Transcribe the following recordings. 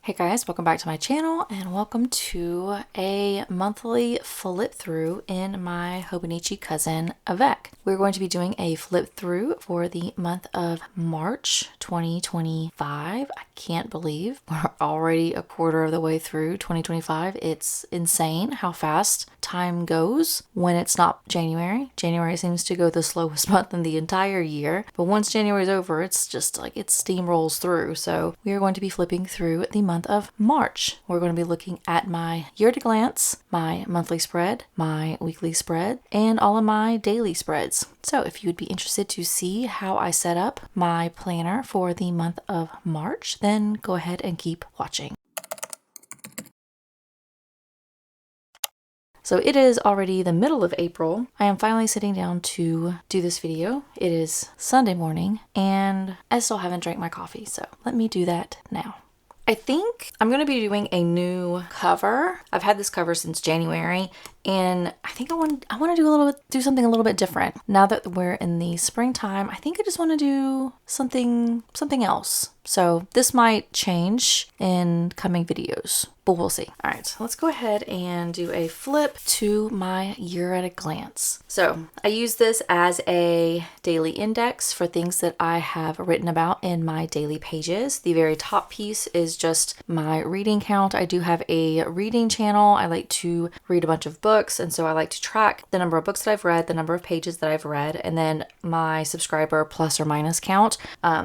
Hey guys, welcome back to my channel and welcome to a monthly flip through in my Hobonichi cousin Avec. We're going to be doing a flip through for the month of March 2025. I can't believe we're already a quarter of the way through 2025. It's insane how fast time goes when it's not January. January seems to go the slowest month in the entire year, but once January is over, it's just like it steamrolls through. So we are going to be flipping through the month of March. We're going to be looking at my year to glance, my monthly spread, my weekly spread, and all of my daily spreads. So if you would be interested to see how I set up my planner for the month of March, then go ahead and keep watching. So it is already the middle of April. I am finally sitting down to do this video. It is Sunday morning and I still haven't drank my coffee, so let me do that now. I think I'm going to be doing a new cover. I've had this cover since January and I think I want to do something a little bit different. Now that we're in the springtime, I think I just want to do something else. So this might change in coming videos, but we'll see. All right, so let's go ahead and do a flip to my year at a glance. So I use this as a daily index for things that I have written about in my daily pages. The very top piece is just my reading count. I do have a reading channel. I like to read a bunch of books, and so I like to track the number of books that I've read, the number of pages that I've read, and then my subscriber plus or minus count.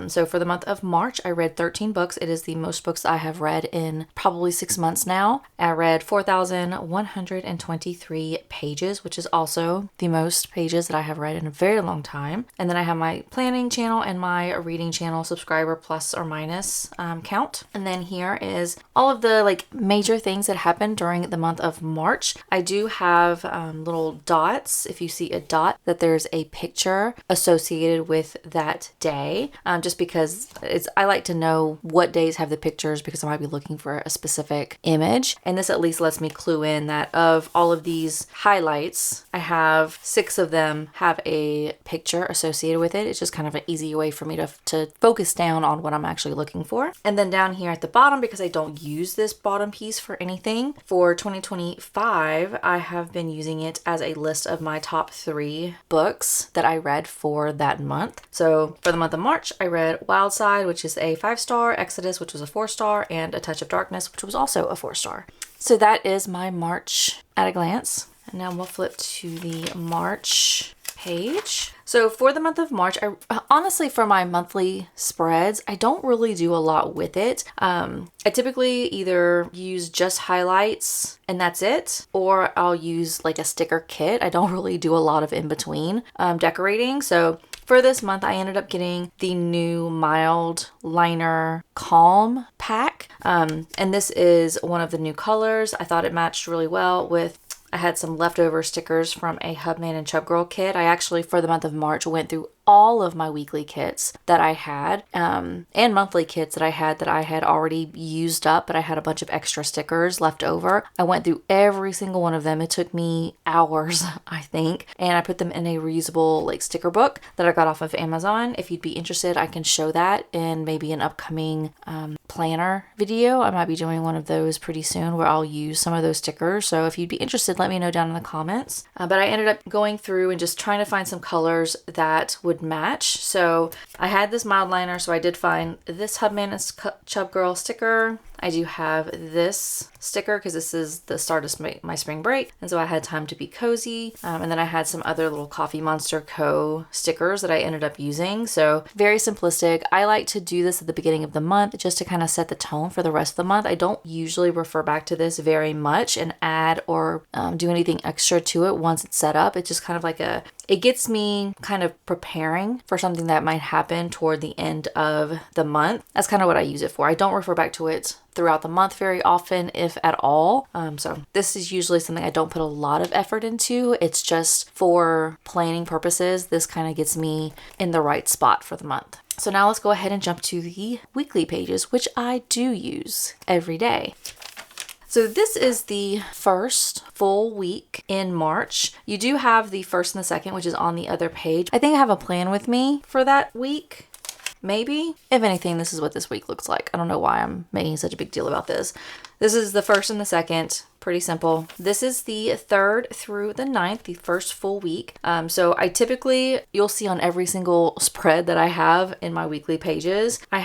So for the month of March, I read 13 books. It is the most books I have read in probably 6 months now. I read 4,123 pages, which is also the most pages that I have read in a very long time. And then I have my planning channel and my reading channel subscriber plus or minus count. And then here is all of the major things that happened during the month of March. I do have little dots. If you see a dot, that there's a picture associated with that day, just because I like to know what days have the pictures because I might be looking for a specific image. And this at least lets me clue in that of all of these highlights, I have 6 of them have a picture associated with it. It's just kind of an easy way for me to focus down on what I'm actually looking for. And then down here at the bottom, because I don't use this bottom piece for anything, for 2025, I have been using it as a list of my top 3 books that I read for that month. So for the month of March, I read Wild Side, which is a 5-star, Exodus, which was a 4-star, and A Touch of Darkness, which was also a 4-star. So that is my March at a glance. And now we'll flip to the March page. So for the month of March, honestly, for my monthly spreads, I don't really do a lot with it. I typically either use just highlights and that's it, or I'll use like a sticker kit. I don't really do a lot of in between decorating. So for this month, I ended up getting the new Mild Liner Calm pack. And this is one of the new colors. I thought it matched really well with, I had some leftover stickers from a Hubman and Chub Girl kit. I actually, for the month of March, went through all of my weekly kits that I had and monthly kits that I had already used up, but I had a bunch of extra stickers left over. I went through every single one of them. It took me hours, I think, and I put them in a reusable sticker book that I got off of Amazon. If you'd be interested, I can show that in maybe an upcoming planner video. I might be doing one of those pretty soon where I'll use some of those stickers. So if you'd be interested, let me know down in the comments. But I ended up going through and just trying to find some colors that would match. So I had this mild liner, so I did find this Hubman and Chub Girl sticker. I do have this sticker because this is the start of my spring break, and so I had time to be cozy. And then I had some other little Coffee Monster Co. stickers that I ended up using. So very simplistic. I like to do this at the beginning of the month just to kind of set the tone for the rest of the month. I don't usually refer back to this very much and add or do anything extra to it once it's set up. It's just kind of like it gets me kind of preparing for something that might happen toward the end of the month. That's kind of what I use it for. I don't refer back to it throughout the month very often, if at all. So this is usually something I don't put a lot of effort into. It's just for planning purposes. This kind of gets me in the right spot for the month. So now let's go ahead and jump to the weekly pages, which I do use every day. So this is the first full week in March. You do have the first and the second, which is on the other page. I think I have a plan with me for that week. maybe. If anything, this is what this week looks like. I don't know why I'm making such a big deal about this. This is the first and the second. Pretty simple. This is the 3rd through the 9th, the first full week. So I typically, you'll see on every single spread that I have in my weekly pages, I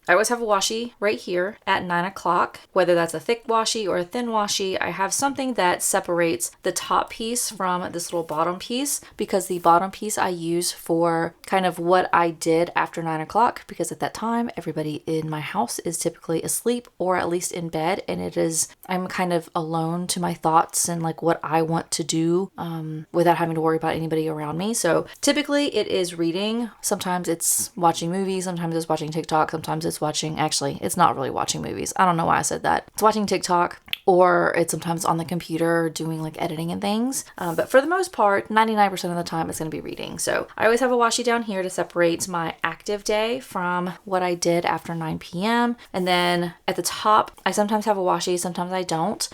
always have a washi right here at 9 o'clock, whether that's a thick washi or a thin washi. I have something that separates the top piece from this little bottom piece, because the bottom piece I use for kind of what I did after 9 o'clock, because at that time, everybody in my house is typically asleep or at least in bed, and I'm kind of alone to my thoughts and like what I want to do without having to worry about anybody around me. So typically it is reading. Sometimes it's watching movies. Sometimes it's watching TikTok. Sometimes it's it's not really watching movies. I don't know why I said that. It's watching TikTok, or it's sometimes on the computer doing like editing and things. But for the most part, 99% of the time it's going to be reading. So I always have a washi down here to separate my active day from what I did after 9 p.m. And then at the top, I sometimes have a washi, sometimes I don't.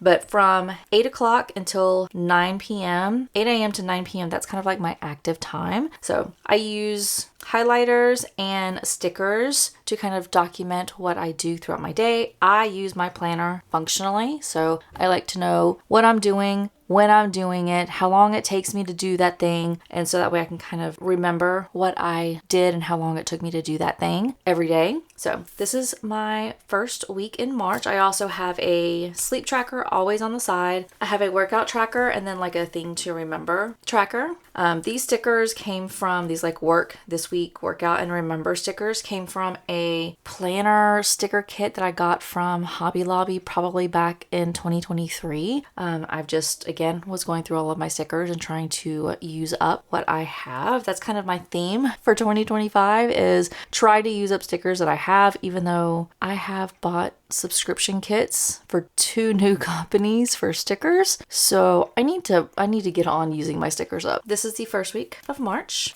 But from 8 o'clock until 9 p.m., 8 a.m. to 9 p.m., that's kind of like my active time. So I use highlighters and stickers to kind of document what I do throughout my day. I use my planner functionally, so I like to know what I'm doing, when I'm doing it, how long it takes me to do that thing, and so that way I can kind of remember what I did and how long it took me to do that thing every day. So this is my first week in March. I also have a sleep tracker always on the side. I have a workout tracker and then like a thing to remember tracker. These stickers came from these like work this week, workout and remember stickers came from a planner sticker kit that I got from Hobby Lobby probably back in 2023. I've just, again, was going through all of my stickers and trying to use up what I have. That's kind of my theme for 2025 is try to use up stickers that I have, even though I have bought subscription kits for 2 new companies for stickers. So I need to get on using my stickers up. This is the first week of March.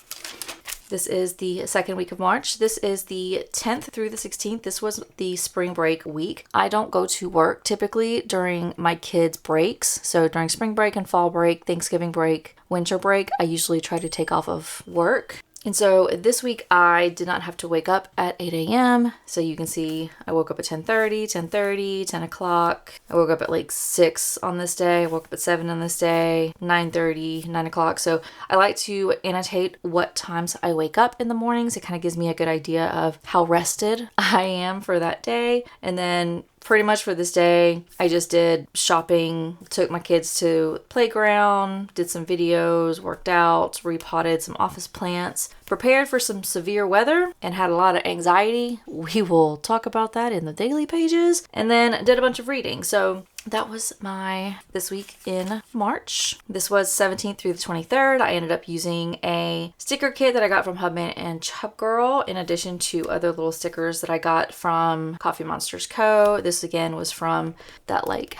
This is the second week of March. This is the 10th through the 16th. This was the spring break week. I don't go to work typically during my kids' breaks. So during spring break and fall break, Thanksgiving break, winter break, I usually try to take off of work. And so this week I did not have to wake up at 8 a.m. So you can see I woke up at 10:30, 10 o'clock. I woke up at like 6 on this day. I woke up at 7 on this day, 9:30, 9 o'clock. So I like to annotate what times I wake up in the mornings. It kind of gives me a good idea of how rested I am for that day. And then pretty much for this day, I just did shopping, took my kids to playground, did some videos, worked out, repotted some office plants, prepared for some severe weather, and had a lot of anxiety. We will talk about that in the daily pages, and then did a bunch of reading. So that was my this week in March. This was 17th through the 23rd. I ended up using a sticker kit that I got from Hubman and Chub Girl, in addition to other little stickers that I got from Coffee Monsters Co. This again was from that like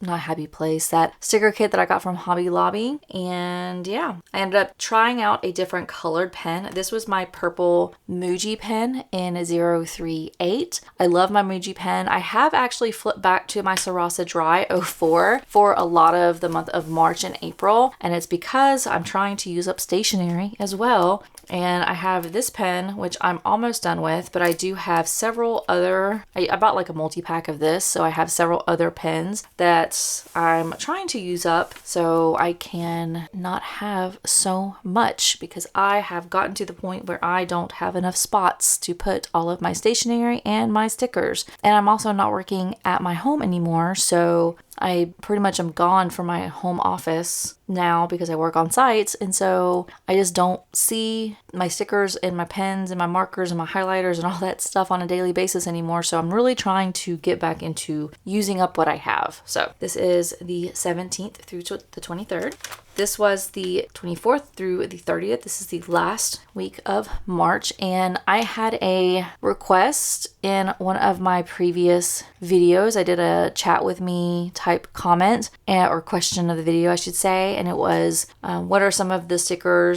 not happy place, that sticker kit that I got from Hobby Lobby. And yeah, I ended up trying out a different colored pen. This was my purple Muji pen in 038. I love my Muji pen. I have actually flipped back to my Sarasa Dry 04 for a lot of the month of March and April, and it's because I'm trying to use up stationery as well. And I have this pen, which I'm almost done with, but I do have several other, I bought like a multi-pack of this, so I have several other pens that I'm trying to use up so I can not have so much, because I have gotten to the point where I don't have enough spots to put all of my stationery and my stickers. And I'm also not working at my home anymore, so I pretty much am gone from my home office now because I work on site, and so I just don't see my stickers and my pens and my markers and my highlighters and all that stuff on a daily basis anymore. So I'm really trying to get back into using up what I have. So this is the 17th through to the 23rd. This was the 24th through the 30th. This is the last week of March, and I had a request in one of my previous videos. I did a chat with me type comment or question of the video, I should say, and it was what are some of the sticker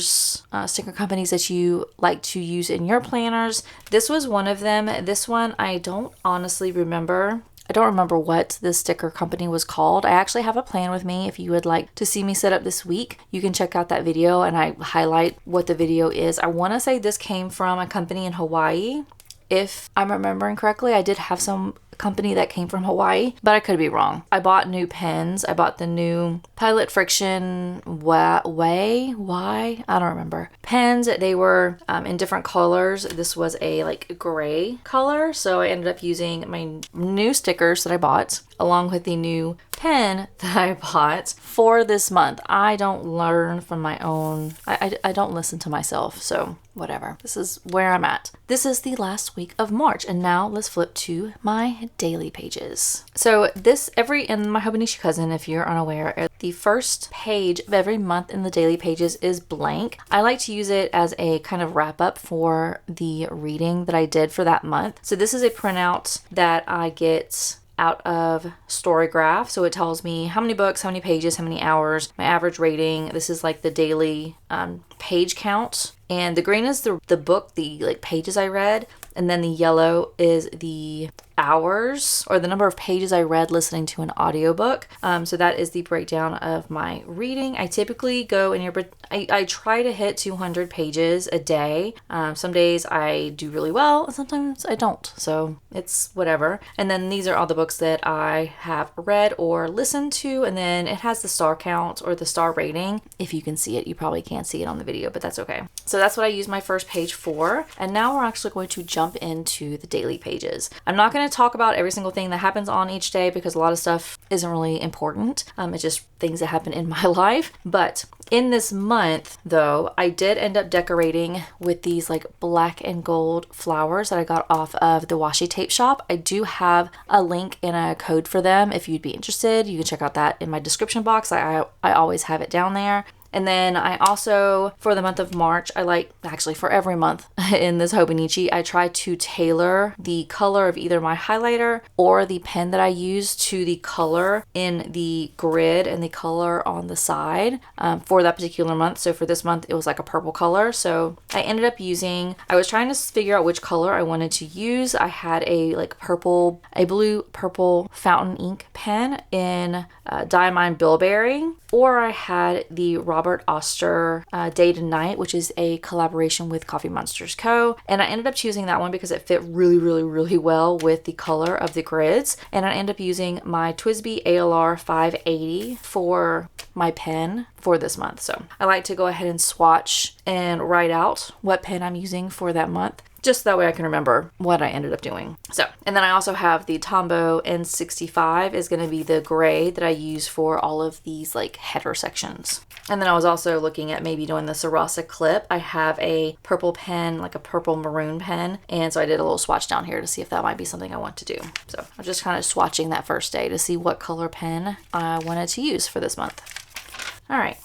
companies that you like to use in your planners? This was one of them. This one I don't honestly remember. I don't remember what this sticker company was called. I actually have a plan with me. If you would like to see me set up this week, you can check out that video and I highlight what the video is. I want to say this came from a company in Hawaii. If I'm remembering correctly, I did have some company that came from Hawaii, but I could be wrong. I bought new pens. I bought the new Pilot Friction I don't remember. Pens, they were in different colors. This was a like gray color, so I ended up using my new stickers that I bought along with the new pen that I bought for this month. I don't learn from my own, I don't listen to myself, so whatever. This is where I'm at. This is the last week of March, and now let's flip to my daily pages. So in my Hobonichi Cousin, if you're unaware, the first page of every month in the daily pages is blank. I like to use it as a kind of wrap up for the reading that I did for that month. So this is a printout that I get out of Storygraph. So it tells me how many books, how many pages, how many hours, my average rating. This is like the daily page count. And the green is the book, the like pages I read. And then the yellow is the hours or the number of pages I read listening to an audiobook. So that is the breakdown of my reading. I typically go in here, but I try to hit 200 pages a day. Some days I do really well and sometimes I don't. So it's whatever. And then these are all the books that I have read or listened to. And then it has the star count or the star rating. If you can see it, you probably can't see it on the video, but that's okay. So that's what I use my first page for. And now we're actually going to jump into the daily pages. I'm not going to talk about every single thing that happens on each day because a lot of stuff isn't really important. It's just things that happen in my life. But in this month, though, I did end up decorating with these like black and gold flowers that I got off of the washi tape shop. I do have a link and a code for them. If you'd be interested, you can check out that in my description box. I always have it down there. And then I also, for the month of March, for every month in this Hobonichi, I try to tailor the color of either my highlighter or the pen that I use to the color in the grid and the color on the side for that particular month. So for this month, it was like a purple color. So I ended up I was trying to figure out which color I wanted to use. I had a blue purple fountain ink pen in Diamond Bilberry, or I had the Robert Oster Day to Night, which is a collaboration with Coffee Monsters Co. And I ended up choosing that one because it fit really, really, really well with the color of the grids. And I ended up using my TWSBI ALR 580 for my pen for this month. So I like to go ahead and swatch and write out what pen I'm using for that month, just that way I can remember what I ended up doing. So, and then I also have the Tombow N65 is going to be the gray that I use for all of these like header sections. And then I was also looking at maybe doing the Sarasa clip. I have a purple pen, like a purple maroon pen. And so I did a little swatch down here to see if that might be something I want to do. So I'm just kind of swatching that first day to see what color pen I wanted to use for this month. All right.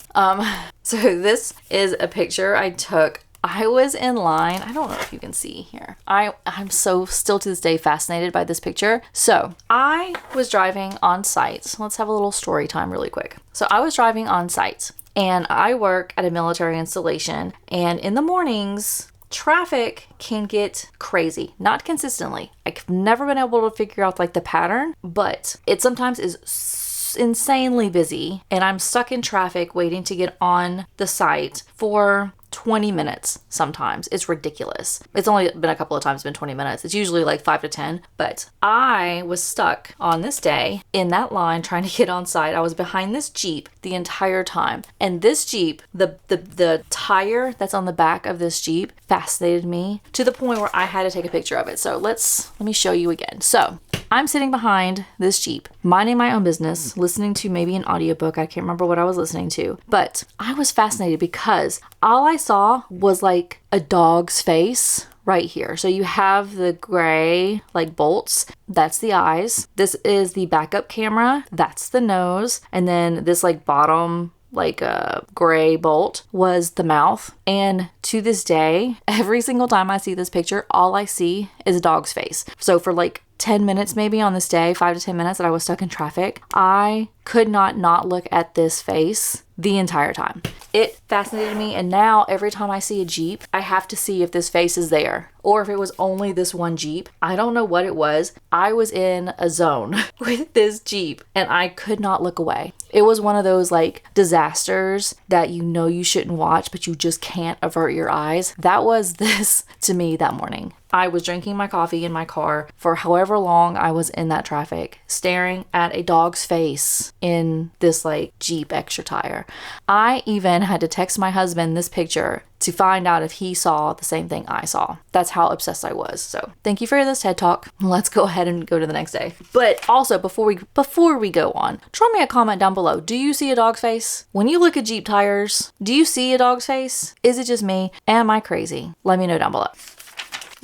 So this is a picture I took. I was in line. I don't know if you can see here. I'm so still to this day fascinated by this picture. So I was driving on site. Let's have a little story time really quick. So I was driving on site and I work at a military installation, and in the mornings, traffic can get crazy, not consistently. I've never been able to figure out like the pattern, but it sometimes is insanely busy and I'm stuck in traffic waiting to get on the site for 20 minutes sometimes. It's ridiculous. It's only been a couple of times been 20 minutes. It's usually like 5 to 10, but I was stuck on this day in that line trying to get on site. I was behind this Jeep the entire time. And this Jeep, the tire that's on the back of this Jeep fascinated me to the point where I had to take a picture of it. So let me show you again. So I'm sitting behind this Jeep, minding my own business, listening to maybe an audiobook. I can't remember what I was listening to, but I was fascinated because all I saw was like a dog's face right here. So you have the gray like bolts, that's the eyes. This is the backup camera, that's the nose. And then this like bottom like a gray bolt was the mouth. And to this day, every single time I see this picture, all I see is a dog's face. So for like 10 minutes maybe on this day, 5 to 10 minutes that I was stuck in traffic, I could not look at this face the entire time. It fascinated me, and now every time I see a Jeep, I have to see if this face is there or if it was only this one Jeep. I don't know what it was. I was in a zone with this Jeep and I could not look away. It was one of those like disasters that you know you shouldn't watch, but you just can't avert your eyes. That was this to me that morning. I was drinking my coffee in my car for however long I was in that traffic, staring at a dog's face in this like Jeep extra tire. I even had to text my husband this picture to find out if he saw the same thing I saw. That's how obsessed I was. So thank you for this TED Talk. Let's go ahead and go to the next day. But also before we go on, drop me a comment down below. Do you see a dog's face? When you look at Jeep tires, do you see a dog's face? Is it just me? Am I crazy? Let me know down below.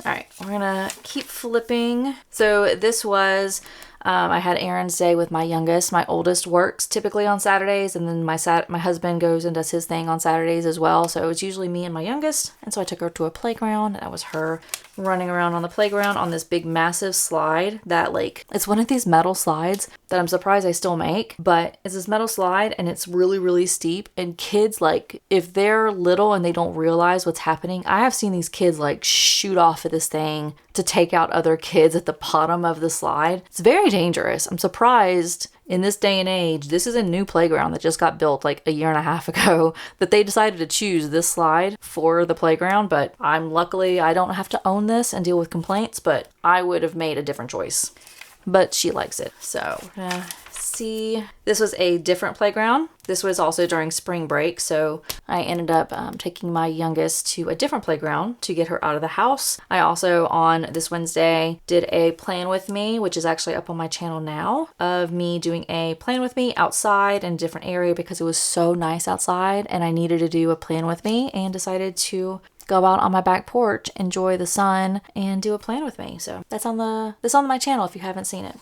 All right, we're gonna keep flipping. So this was, I had errands day with my youngest. My oldest works typically on Saturdays, and then my husband goes and does his thing on Saturdays as well. So it's usually me and my youngest. And so I took her to a playground, and that was her running around on the playground on this big massive slide that like, it's one of these metal slides that I'm surprised I still make, but it's this metal slide and it's really, really steep. And kids, like, if they're little and they don't realize what's happening, I have seen these kids like shoot off of this thing to take out other kids at the bottom of the slide. It's very dangerous. I'm surprised in this day and age, this is a new playground that just got built like a year and a half ago, that they decided to choose this slide for the playground. But luckily I don't have to own this and deal with complaints, but I would have made a different choice. But she likes it. So see, this was a different playground. This was also during spring break, so I ended up taking my youngest to a different playground to get her out of the house. I also on this Wednesday did a plan with me, which is actually up on my channel now, of me doing a plan with me outside in a different area because it was so nice outside and I needed to do a plan with me, and decided to go out on my back porch, enjoy the sun, and do a plan with me. So that's on my channel if you haven't seen it.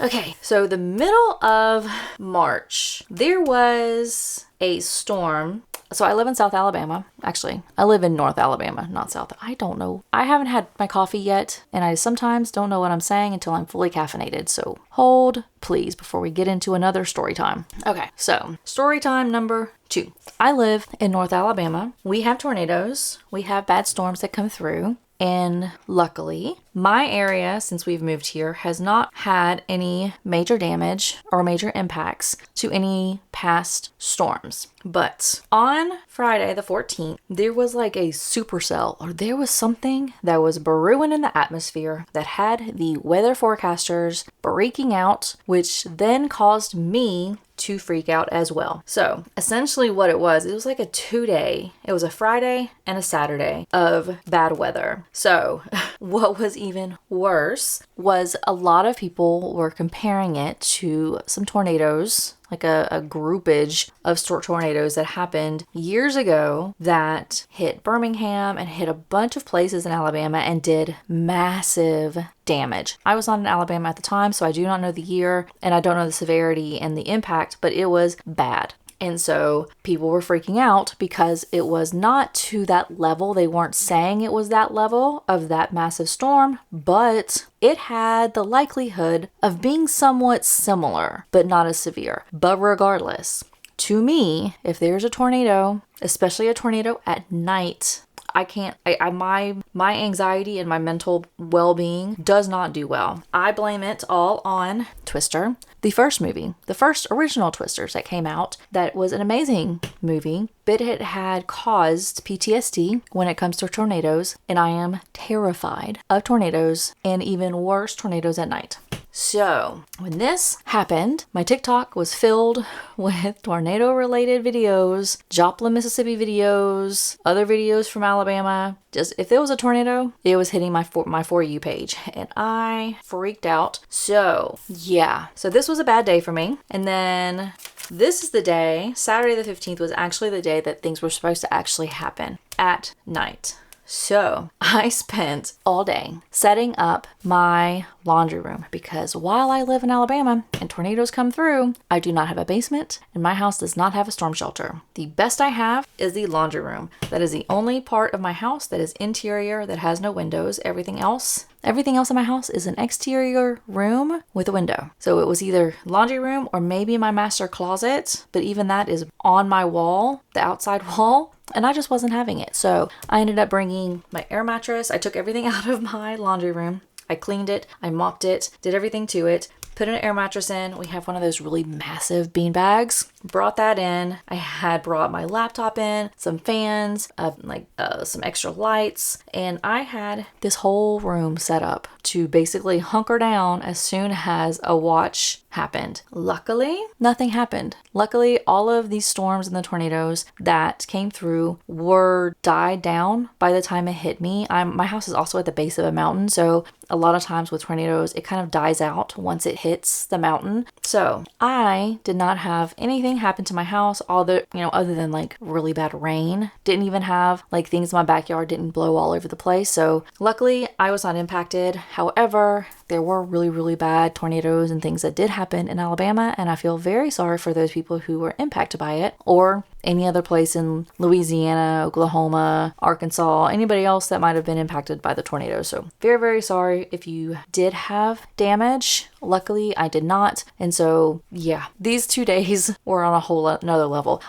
Okay, so the middle of March, there was a storm. So I live in South Alabama. Actually, I live in North Alabama, not South. I don't know. I haven't had my coffee yet, and I sometimes don't know what I'm saying until I'm fully caffeinated. So hold, please, before we get into another story time. Okay, so story time number 2. I live in North Alabama. We have tornadoes. We have bad storms that come through. And luckily, my area, since we've moved here, has not had any major damage or major impacts to any past storms. But on Friday the 14th, there was like a supercell, or there was something that was brewing in the atmosphere that had the weather forecasters breaking out, which then caused me to freak out as well. So essentially what it was like a 2-day, it was a Friday and a Saturday of bad weather. So what was even worse was a lot of people were comparing it to some tornadoes, like a groupage of tornadoes that happened years ago that hit Birmingham and hit a bunch of places in Alabama and did massive damage. I was not in Alabama at the time, so I do not know the year and I don't know the severity and the impact, but it was bad. And so people were freaking out because it was not to that level. They weren't saying it was that level of that massive storm, but it had the likelihood of being somewhat similar, but not as severe. But regardless, to me, if there's a tornado, especially a tornado at night, my anxiety and my mental well-being does not do well. I blame it all on Twister, the first movie, the first original Twisters that came out. That was an amazing movie, but it had caused PTSD when it comes to tornadoes, and I am terrified of tornadoes, and even worse, tornadoes at night. So when this happened, my TikTok was filled with tornado related videos, Joplin, Mississippi videos, other videos from Alabama. Just if there was a tornado, it was hitting my For You page, and I freaked out. So yeah, so this was a bad day for me. And then this is the day, Saturday the 15th was actually the day that things were supposed to actually happen at night. So I spent all day setting up my laundry room because while I live in Alabama and tornadoes come through, I do not have a basement and my house does not have a storm shelter. The best I have is the laundry room. That is the only part of my house that is interior, that has no windows. Everything else Everything else in my house is an exterior room with a window. So it was either laundry room or maybe my master closet, but even that is on my wall, the outside wall, and I just wasn't having it. So I ended up bringing my air mattress. I took everything out of my laundry room. I cleaned it, I mopped it, did everything to it, put an air mattress in. We have one of those really massive bean bags. Brought that in. I had brought my laptop in, some fans, some extra lights, and I had this whole room set up to basically hunker down as soon as a watch happened. Luckily, nothing happened. Luckily, all of these storms and the tornadoes that came through were died down by the time it hit me. My house is also at the base of a mountain, so a lot of times with tornadoes, it kind of dies out once it hits the mountain. So I did not have anything happen to my house, other than like really bad rain. Didn't even have like things in my backyard didn't blow all over the place. So luckily I was not impacted. However, there were really, really bad tornadoes and things that did happen in Alabama, and I feel very sorry for those people who were impacted by it, or any other place in Louisiana, Oklahoma, Arkansas, anybody else that might have been impacted by the tornado. So very, very sorry if you did have damage. Luckily, I did not. And so, yeah, these 2 days were on a whole another level.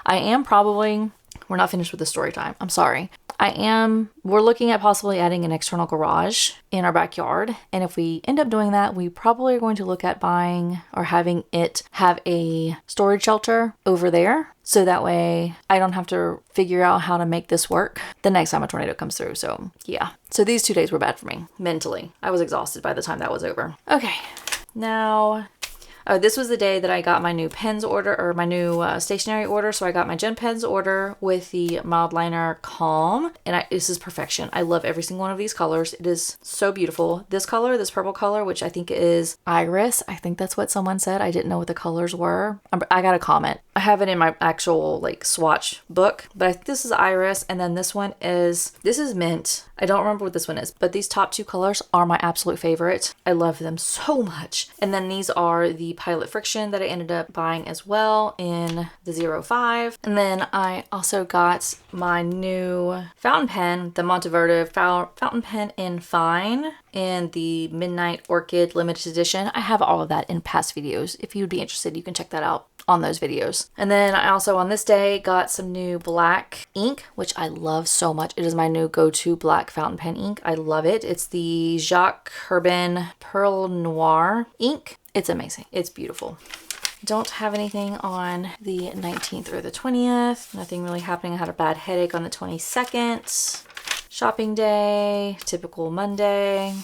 We're not finished with the story time. I'm sorry. We're looking at possibly adding an external garage in our backyard. And if we end up doing that, we probably are going to look at buying or having it have a storage shelter over there. So that way I don't have to figure out how to make this work the next time a tornado comes through. So yeah. So these 2 days were bad for me mentally. I was exhausted by the time that was over. Okay. Now, this was the day that I got my new pens order, or my new stationery order. So I got my Gen Pens order with the mild liner Calm, and this is perfection. I love every single one of these colors. It is so beautiful. This color, this purple color, which I think is Iris. I think that's what someone said. I didn't know what the colors were. I got a comment. I have it in my actual like swatch book, but I think this is Iris, and then this is Mint. I don't remember what this one is, but these top 2 colors are my absolute favorite. I love them so much. And then these are the Pilot Friction that I ended up buying as well in the 05. And then I also got my new fountain pen, the Monteverdi fountain pen in Fine, in the Midnight Orchid limited edition. I have all of that in past videos. If you'd be interested, you can check that out on those videos. And then I also on this day got some new black ink, which I love so much. It is my new go-to black fountain pen ink. I love it. It's the Jacques Herbin Pearl Noir ink. It's amazing. It's beautiful. Don't have anything on the 19th or the 20th. Nothing really happening. I had a bad headache on the 22nd. Shopping day, typical Monday.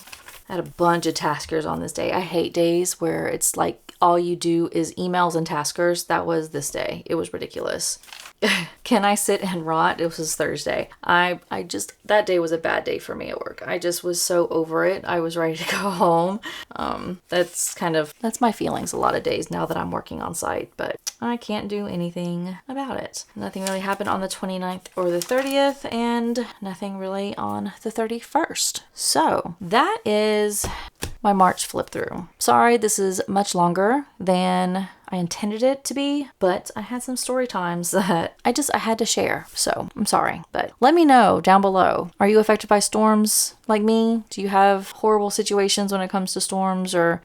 I had a bunch of taskers on this day. I hate days where it's like all you do is emails and taskers. That was this day. It was ridiculous. Can I sit and rot? It was Thursday. That day was a bad day for me at work. I just was so over it. I was ready to go home. That's my feelings a lot of days now that I'm working on site, but I can't do anything about it. Nothing really happened on the 29th or the 30th, and nothing really on the 31st. So that is my March flip through. Sorry, this is much longer than I intended it to be, but I had some story times that I had to share. So I'm sorry, but let me know down below. Are you affected by storms like me? Do you have horrible situations when it comes to storms, or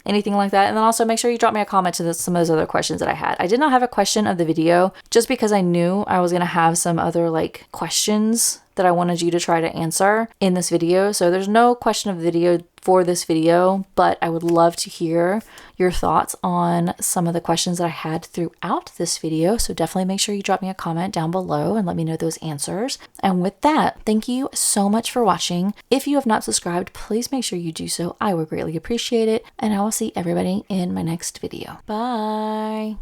anything like that? And then also make sure you drop me a comment to some of those other questions that I had. I did not have a question of the video just because I knew I was going to have some other like questions that I wanted you to try to answer in this video. So there's no question of the video for this video, but I would love to hear your thoughts on some of the questions that I had throughout this video. So definitely make sure you drop me a comment down below and let me know those answers. And with that, thank you so much for watching. If you have not subscribed, please make sure you do so. I would greatly appreciate it. And I will see everybody in my next video. Bye.